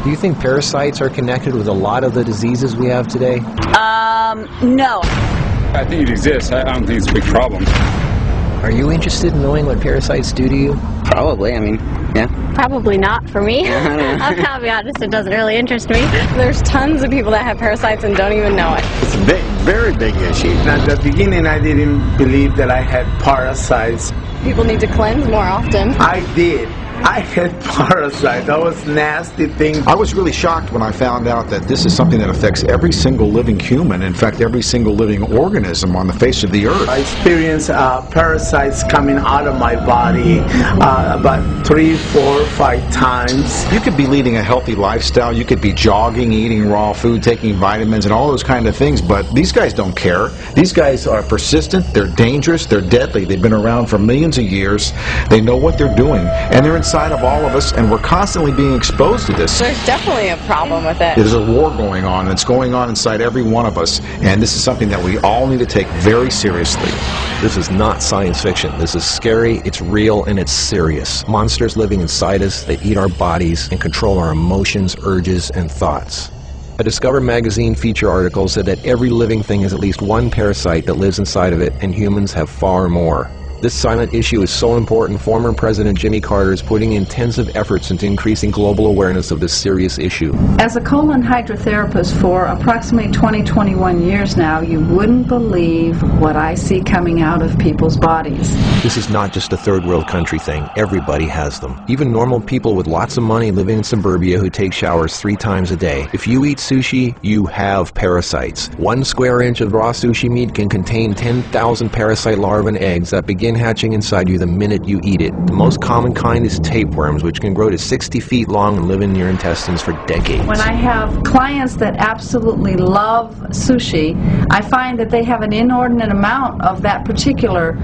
Do you think parasites are connected with a lot of the diseases we have today? No. I think it exists. I don't think it's a big problem. Are you interested in knowing what parasites do to you? Probably, I mean, yeah. Probably not for me. I'll be honest, it doesn't really interest me. There's tons of people that have parasites and don't even know it. It's a very big issue. At the beginning, I didn't believe that I had parasites. People need to cleanse more often. I did. I had parasites. That was nasty thing. I was really shocked when I found out that this is something that affects every single living human, in fact every single living organism on the face of the earth. I experienced parasites coming out of my body about 3, 4, 5 times. You could be leading a healthy lifestyle, you could be jogging, eating raw food, taking vitamins and all those kind of things, but these guys don't care. These guys are persistent, they're dangerous, they're deadly, they've been around for millions of years, they know what they're doing, and they're inside of all of us, and we're constantly being exposed to this. There's definitely a problem with it. There's a war going on, and it's going on inside every one of us, and this is something that we all need to take very seriously. This is not science fiction. This is scary, it's real, and it's serious. Monsters living inside us that eat our bodies and control our emotions, urges, and thoughts. A Discover magazine feature article said that every living thing has at least one parasite that lives inside of it, and humans have far more. This silent issue is so important, former President Jimmy Carter is putting intensive efforts into increasing global awareness of this serious issue. As a colon hydrotherapist for approximately 21 years now, you wouldn't believe what I see coming out of people's bodies. This is not just a third world country thing. Everybody has them. Even normal people with lots of money living in suburbia who take showers 3 times a day. If you eat sushi, you have parasites. 1 square inch of raw sushi meat can contain 10,000 parasite larvae and eggs that begin hatching inside you the minute you eat it. The most common kind is tapeworms, which can grow to 60 feet long and live in your intestines for decades. When I have clients that absolutely love sushi, I find that they have an inordinate amount of that particular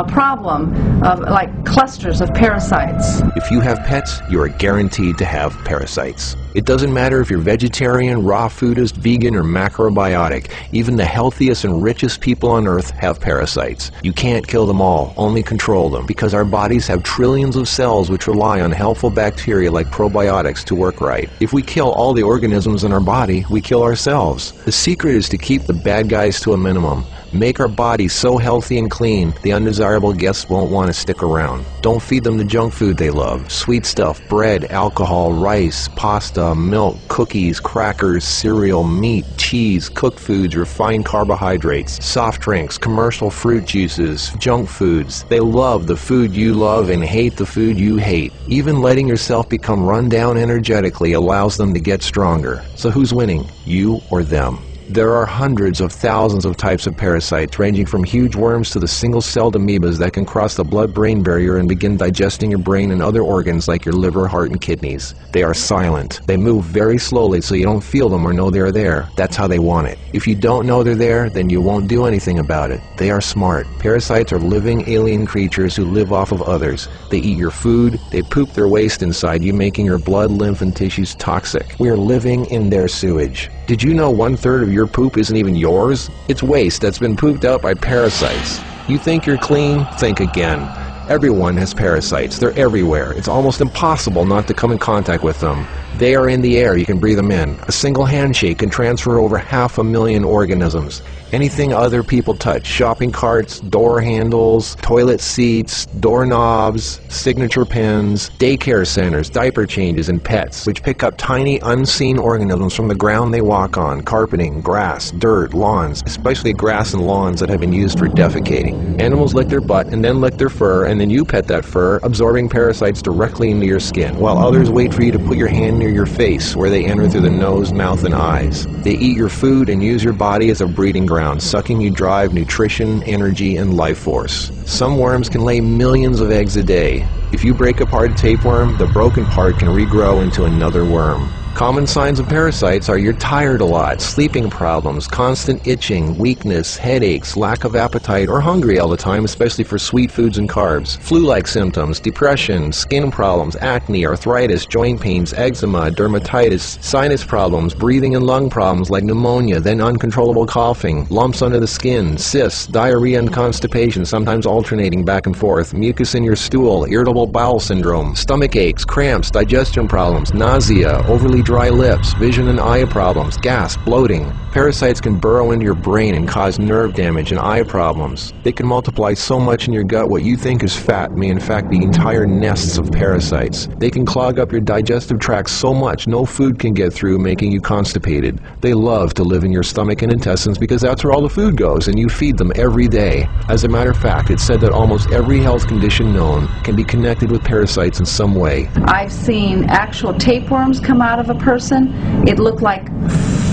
problem, of like clusters of parasites. If you have pets, you are guaranteed to have parasites. It doesn't matter if you're vegetarian, raw foodist, vegan, or macrobiotic. Even the healthiest and richest people on earth have parasites. You can't kill them all, only control them, because our bodies have trillions of cells which rely on helpful bacteria like probiotics to work right. If we kill all the organisms in our body, we kill ourselves. The secret is to keep the bad guys to a minimum. Make our bodies so healthy and clean, the undesirable guests won't want to stick around. Don't feed them the junk food they love. Sweet stuff, bread, alcohol, rice, pasta, milk, cookies, crackers, cereal, meat, cheese, cooked foods, refined carbohydrates, soft drinks, commercial fruit juices, junk foods. They love the food you love and hate the food you hate. Even letting yourself become run down energetically allows them to get stronger. So who's winning, you or them? There are hundreds of thousands of types of parasites, ranging from huge worms to the single-celled amoebas that can cross the blood-brain barrier and begin digesting your brain and other organs like your liver, heart, and kidneys. They are silent. They move very slowly so you don't feel them or know they are there. That's how they want it. If you don't know they're there, then you won't do anything about it. They are smart. Parasites are living alien creatures who live off of others. They eat your food. They poop their waste inside you, making your blood, lymph, and tissues toxic. We are living in their sewage. Did you know 1/3 of your poop isn't even yours? It's waste that's been pooped out by parasites. You think you're clean? Think again. Everyone has parasites. They're everywhere. It's almost impossible not to come in contact with them. They are in the air. You can breathe them in. A single handshake can transfer over 500,000 organisms. Anything other people touch, shopping carts, door handles, toilet seats, doorknobs, signature pens, daycare centers, diaper changes, and pets, which pick up tiny unseen organisms from the ground they walk on, carpeting, grass, dirt, lawns, especially grass and lawns that have been used for defecating. Animals lick their butt and then lick their fur, and then you pet that fur, absorbing parasites directly into your skin, while others wait for you to put your hand near your face, where they enter through the nose, mouth, and eyes. They eat your food and use your body as a breeding ground, sucking you dry of nutrition, energy, and life force. Some worms can lay millions of eggs a day. If you break apart a tapeworm, the broken part can regrow into another worm. Common signs of parasites are you're tired a lot, sleeping problems, constant itching, weakness, headaches, lack of appetite, or hungry all the time, especially for sweet foods and carbs, flu-like symptoms, depression, skin problems, acne, arthritis, joint pains, eczema, dermatitis, sinus problems, breathing and lung problems like pneumonia, then uncontrollable coughing, lumps under the skin, cysts, diarrhea and constipation, sometimes alternating back and forth, mucus in your stool, irritable bowel syndrome, stomach aches, cramps, digestion problems, nausea, overly suddenly dry lips, vision and eye problems, gas, bloating. Parasites can burrow into your brain and cause nerve damage and eye problems. They can multiply so much in your gut what you think is fat may in fact be entire nests of parasites. They can clog up your digestive tract so much no food can get through, making you constipated. They love to live in your stomach and intestines because that's where all the food goes, and you feed them every day. As a matter of fact, it's said that almost every health condition known can be connected with parasites in some way. I've seen actual tapeworms come out of a person. It looked like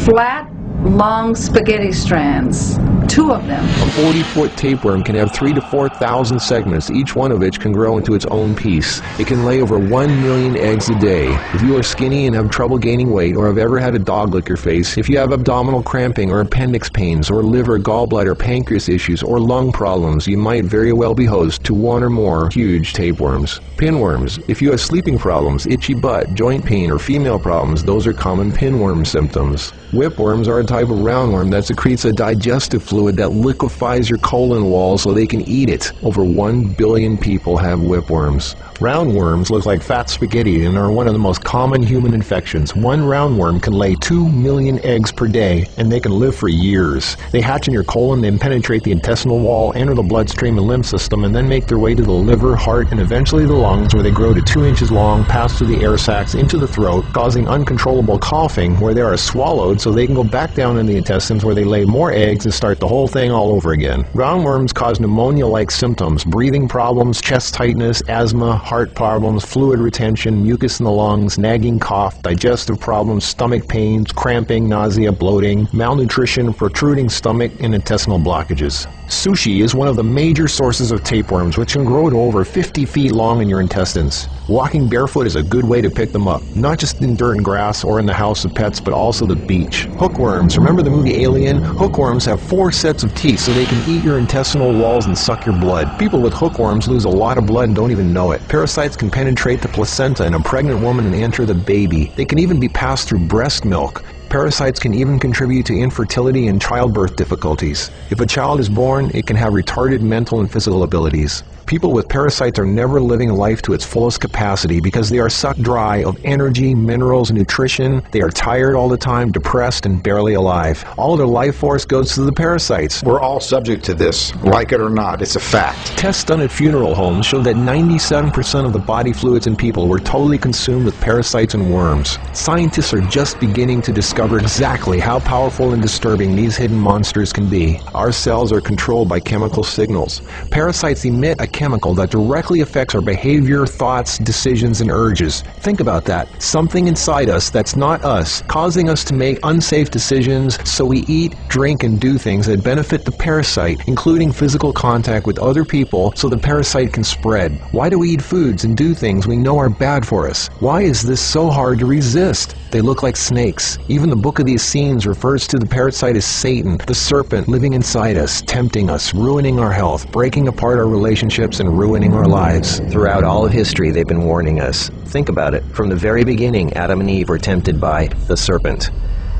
flat, long spaghetti strands. 2 of them. A 40-foot tapeworm can have 3,000 to 4,000 segments, each one of which can grow into its own piece. It can lay over 1 million eggs a day. If you are skinny and have trouble gaining weight, or have ever had a dog lick your face, if you have abdominal cramping or appendix pains, or liver, gallbladder, pancreas issues, or lung problems, you might very well be host to 1 or more huge tapeworms. Pinworms. If you have sleeping problems, itchy butt, joint pain, or female problems, those are common pinworm symptoms. Whipworms are a type of roundworm that secretes a digestive fluid that liquefies your colon wall so they can eat it. Over 1 billion people have whipworms. Roundworms look like fat spaghetti and are one of the most common human infections. One roundworm can lay 2 million eggs per day, and they can live for years. They hatch in your colon, then penetrate the intestinal wall, enter the bloodstream and lymph system, and then make their way to the liver, heart, and eventually the lungs, where they grow to 2 inches long, pass through the air sacs into the throat, causing uncontrollable coughing, where they are swallowed so they can go back down in the intestines, where they lay more eggs and start the whole thing all over again. Roundworms cause pneumonia-like symptoms, breathing problems, chest tightness, asthma, heart problems, fluid retention, mucus in the lungs, nagging cough, digestive problems, stomach pains, cramping, nausea, bloating, malnutrition, protruding stomach, and intestinal blockages. Sushi is one of the major sources of tapeworms, which can grow to over 50 feet long in your intestines. Walking barefoot is a good way to pick them up, not just in dirt and grass or in the house of pets, but also the beach. Hookworms. Remember the movie Alien? Hookworms have 4 sets of teeth so they can eat your intestinal walls and suck your blood. People with hookworms lose a lot of blood and don't even know it. Parasites can penetrate the placenta in a pregnant woman and enter the baby. They can even be passed through breast milk. Parasites can even contribute to infertility and childbirth difficulties. If a child is born, it can have retarded mental and physical abilities. People with parasites are never living life to its fullest capacity because they are sucked dry of energy, minerals, and nutrition. They are tired all the time, depressed, and barely alive. All of their life force goes to the parasites. We're all subject to this, like it or not. It's a fact. Tests done at funeral homes show that 97% of the body fluids in people were totally consumed with parasites and worms. Scientists are just beginning to discover exactly how powerful and disturbing these hidden monsters can be. Our cells are controlled by chemical signals. Parasites emit a chemical that directly affects our behavior, thoughts, decisions, and urges. Think about that. Something inside us that's not us, causing us to make unsafe decisions, so we eat, drink, and do things that benefit the parasite, including physical contact with other people so the parasite can spread. Why do we eat foods and do things we know are bad for us? Why is this so hard to resist? They look like snakes. Even the Book of the Essenes refers to the parasite as Satan, the serpent living inside us, tempting us, ruining our health, breaking apart our relationships, and ruining our lives. Throughout all of history, they've been warning us. Think about it. From the very beginning, Adam and Eve were tempted by the serpent.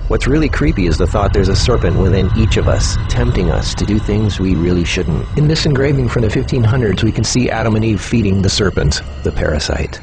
What's really creepy is the thought there's a serpent within each of us, tempting us to do things we really shouldn't. In this engraving from the 1500s, we can see Adam and Eve feeding the serpent, the parasite.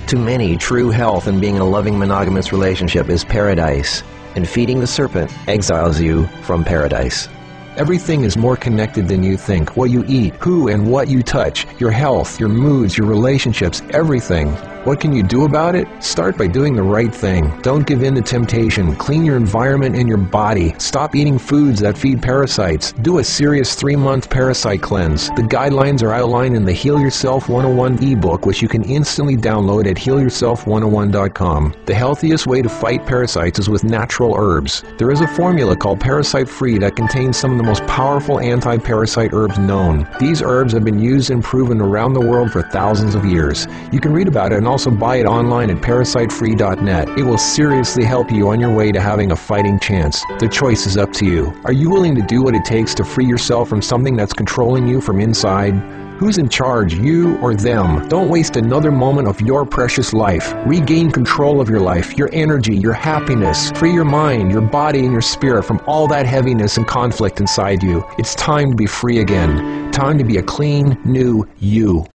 To many, true health and being in a loving monogamous relationship is paradise, and feeding the serpent exiles you from paradise. Everything is more connected than you think. What you eat, who and what you touch, your health, your moods, your relationships, everything. What can you do about it? Start by doing the right thing. Don't give in to temptation. Clean your environment and your body. Stop eating foods that feed parasites. Do a serious 3-month parasite cleanse. The guidelines are outlined in the Heal Yourself 101 ebook, which you can instantly download at healyourself101.com. The healthiest way to fight parasites is with natural herbs. There is a formula called Parasite Free that contains some of the most powerful anti-parasite herbs known. These herbs have been used and proven around the world for thousands of years. You can read about it and also buy it online at parasitefree.net. It will seriously help you on your way to having a fighting chance. The choice is up to you. Are you willing to do what it takes to free yourself from something that's controlling you from inside? Who's in charge, you or them? Don't waste another moment of your precious life. Regain control of your life, your energy, your happiness. Free your mind, your body, and your spirit from all that heaviness and conflict inside you. It's time to be free again. Time to be a clean, new you.